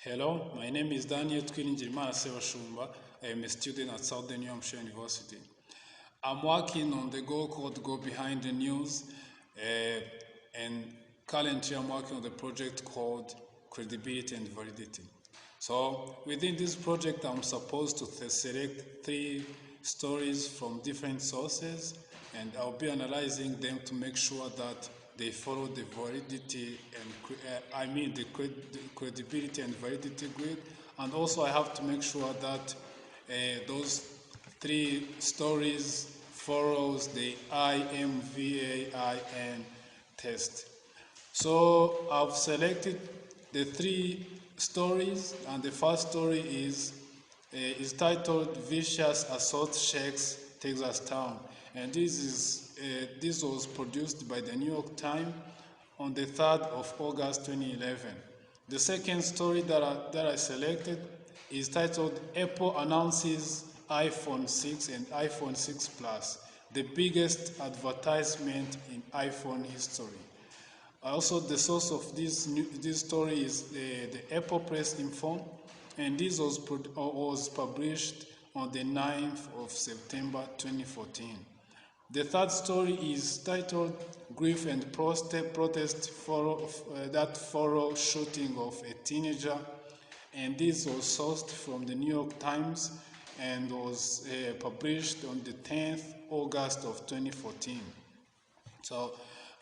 Hello, my name is Daniel Twilingirimana Sebashumba. I am a student at Southern New Hampshire University. I'm working on the goal called Go Behind the News, and currently I'm working on the project called Credibility and Validity. So within this project, I'm supposed to select 3 stories from different sources, and I'll be analyzing them to make sure that they follow the validity and the credibility and validity grid, and also I have to make sure that those 3 stories follows the IMVAIN test. So I've selected the 3 stories, and the first story is titled "Vicious Assault Shakes Texas Town," and this was produced by the New York Times on the 3rd of August 2011. The second story that I selected is titled "Apple Announces iPhone 6 and iPhone 6 Plus, the biggest advertisement in iPhone history." Also, the source of this story is the Apple Press Info, and this was published on the 9th of September 2014. The third story is titled "Grief and Protest that follow shooting of a teenager," and this was sourced from the New York Times and was published on the 10th August of 2014. So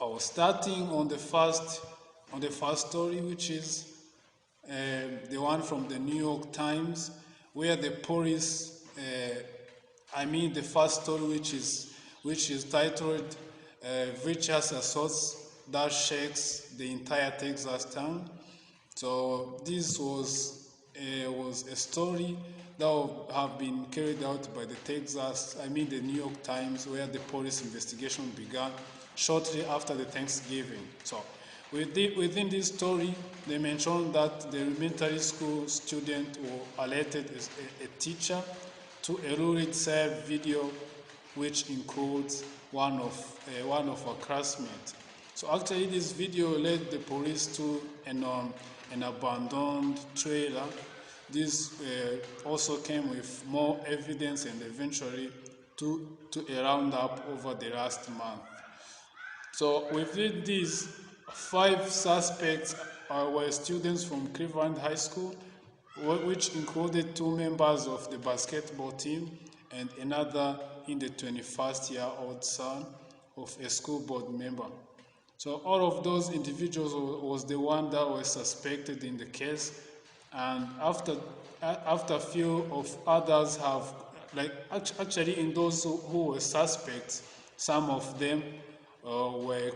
I was starting on the first story, which is the one from the New York Times, where the police, the first story, which is titled "Vicious Assaults That Shakes the Entire Texas Town." So this was a story that have been carried out by the New York Times, where the police investigation began shortly after the Thanksgiving. So within this story, they mentioned that the elementary school student who alerted a teacher to a lurid sad video, which includes one of her classmates. So actually, this video led the police to an abandoned trailer. This also came with more evidence, and eventually to a roundup over the last month. So within these, 5 suspects were students from Cleveland High School, which included 2 members of the basketball team and another in the 21st-year-old son of a school board member. So all of those individuals was the one that was suspected in the case, and after a few of others have, actually in those who were suspects, some of them were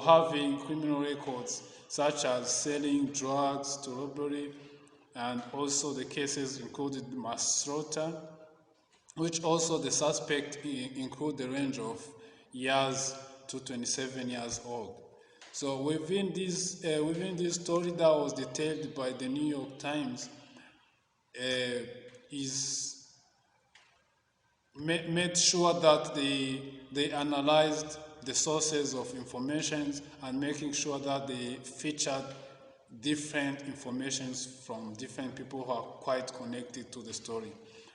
having criminal records, such as selling drugs to robbery, and also the cases included mass slaughter, which also the suspect include the range of years to 27 years old. So within this story that was detailed by the New York Times, is made sure that they analyzed the sources of information and making sure that they featured different informations from different people who are quite connected to the story.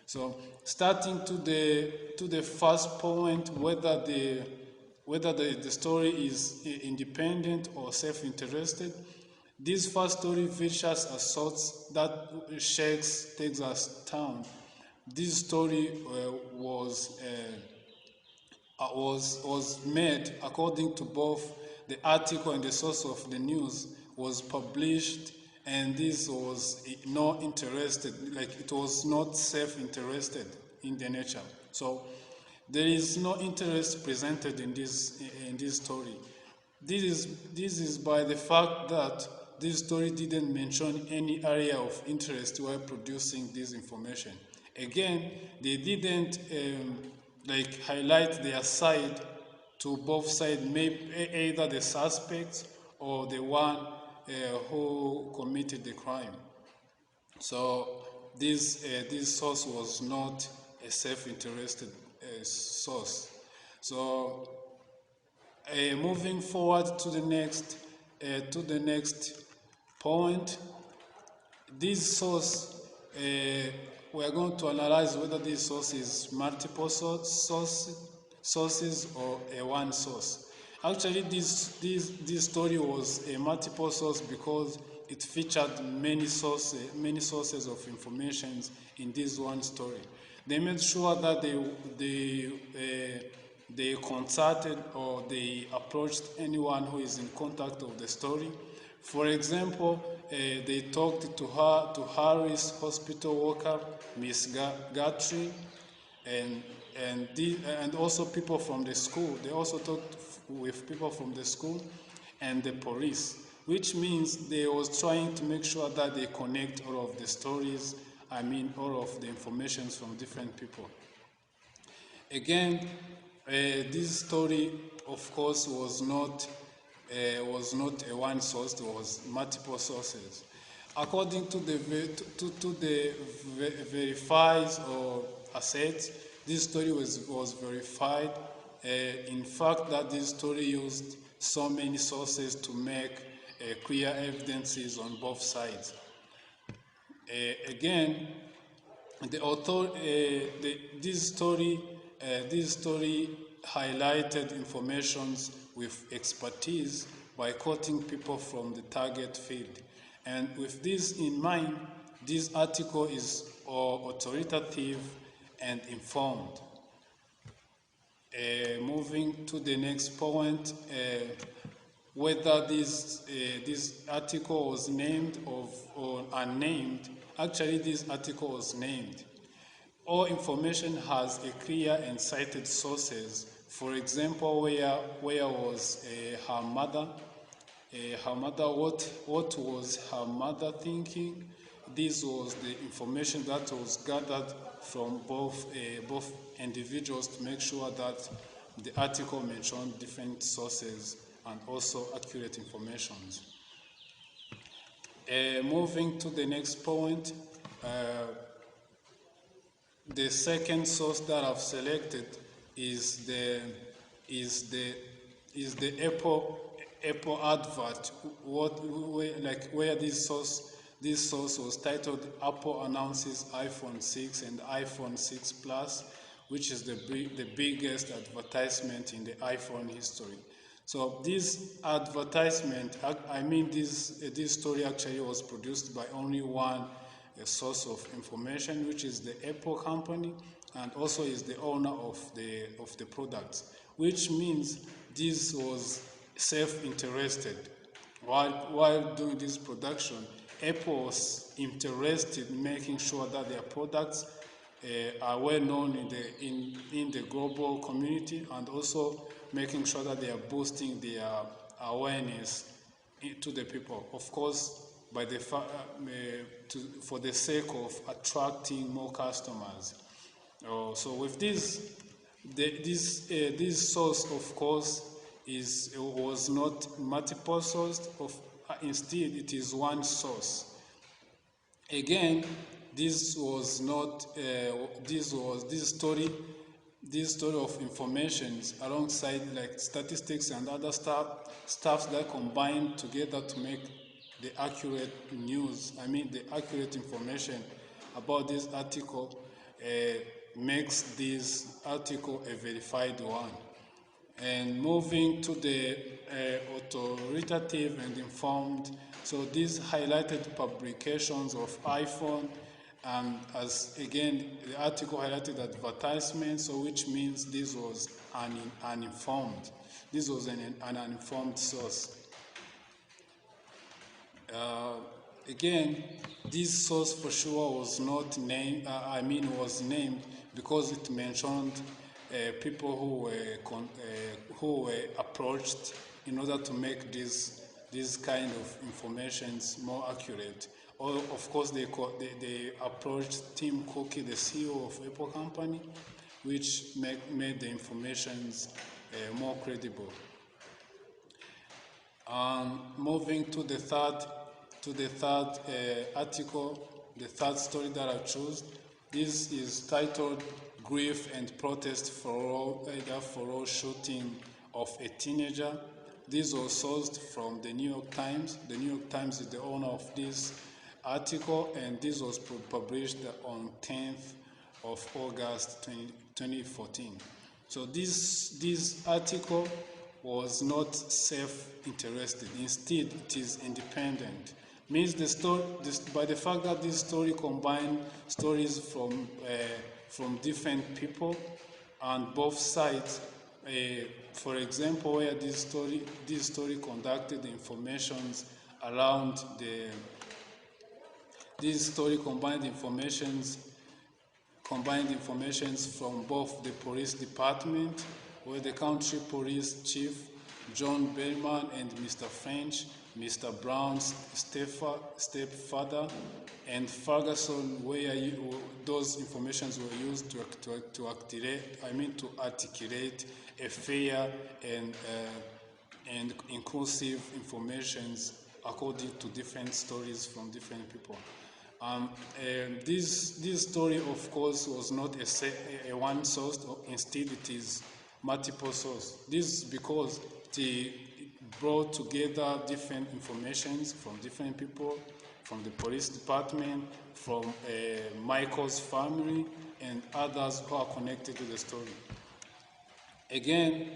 So starting to the first point, whether the story is independent or self-interested, this first story, "Vicious Assaults That Shakes Texas Town," this story was made according to both the article and the source of the news was published, and this was not interested, like it was not self-interested in the nature. So there is no interest presented in this story. This is by the fact that this story didn't mention any area of interest while producing this information. Again, they didn't highlight their side to both sides, maybe either the suspects or the one who committed the crime. So this source was not a self-interested source. So moving forward to the next point, this source, we are going to analyze whether this source is multiple sources or a one source. Actually, this story was a multiple source because it featured many sources of information in this one story. They made sure that they contacted or they approached anyone who is in contact of the story. For example, they talked to Harris hospital worker, Miss Guthrie, and and also people from the school. They also talked with people from the school and the police, which means they was trying to make sure that they connect all of the stories, all of the information from different people. Again, this story, of course, was not a one source; it was multiple sources. According to the verifies or assets, this story was verified. In fact, that this story used so many sources to make clear evidences on both sides. Again, the author, this story highlighted informations with expertise by quoting people from the target field. And with this in mind, this article is authoritative and informed. Moving to the next point, whether this article was named or unnamed. Actually, this article was named. All information has a clear and cited sources. For example, where was her mother? What was her mother thinking? This was the information that was gathered from both individuals to make sure that the article mentioned different sources and also accurate information. Moving to the next point, the second source that I've selected is the Apple advert. Where this source was titled "Apple announces iPhone 6 and iPhone 6 Plus," which is the biggest advertisement in the iPhone history. So this advertisement, this story actually was produced by only one source of information, which is the Apple company, and also is the owner of the products, which means this was self-interested. While doing this production, Apple was interested in making sure that their products are well known in the global community, and also making sure that they are boosting their awareness to the people. Of course, for the sake of attracting more customers. So with this source, of course, was not multiple sourced. Instead, it is one source. Again, this was not. This story of information alongside like statistics and other stuff that combined together to make the accurate news. The accurate information about this article makes this article a verified one. And moving to the authoritative and informed, so these highlighted publications of iPhone, and as again the article highlighted advertisements, so which means this was uninformed. This was an uninformed source. Again, this source for sure was not named. Was named because it mentioned people who were approached in order to make this kind of information more accurate. Or of course, they approached Tim Cook, the CEO of Apple company, which made the information more credible. Moving to the third article, the third story that I chose. This is titled "Grief and Protest for all shooting of a teenager." This was sourced from the New York Times. The New York Times is the owner of this article, and this was published on 10th of August 2014. So this article was not self-interested. Instead, it is independent. Means the story, by the fact that this story combined stories from different people and both sides. For example, where this story conducted informations around this story combined informations from both the police department, where the country police chief John Bellman and Mr. French, Mr. Brown's stepfather, and Ferguson, where those informations were used to articulate a fair and inclusive informations according to different stories from different people. This story, of course, was not a one source. Instead, it is multiple source. This is because it brought together different informations from different people, from the police department, from Michael's family, and others who are connected to the story. Again,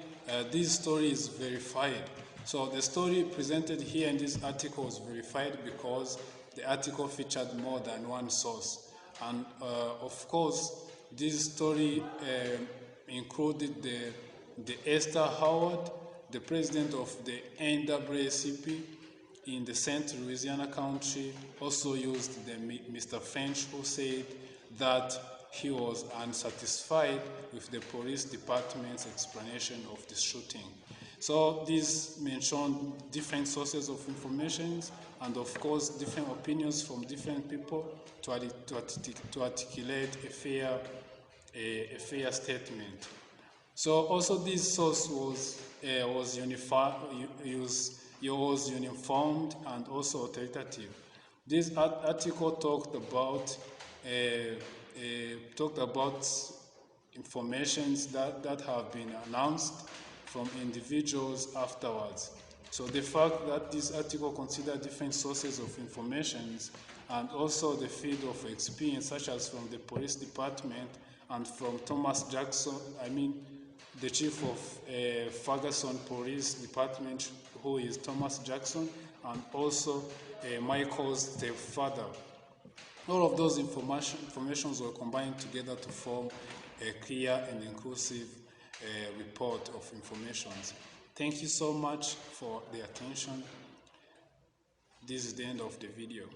this story is verified. So the story presented here in this article is verified because the article featured more than one source. And of course, this story included the Esther Howard, the president of the NAACP in the St. Louisiana country, also used the Mr. French, who said that he was unsatisfied with the police department's explanation of the shooting. So this mentioned different sources of information and of course different opinions from different people to articulate a fair statement. So also this source was uniformed and also authoritative. This article talked about informations that have been announced from individuals afterwards. So the fact that this article considered different sources of information and also the field of experience, such as from the police department and from Thomas Jackson, the chief of Ferguson Police Department, who is Thomas Jackson, and also Michael's stepfather. All of those informations were combined together to form a clear and inclusive report of information. Thank you so much for the attention. This is the end of the video.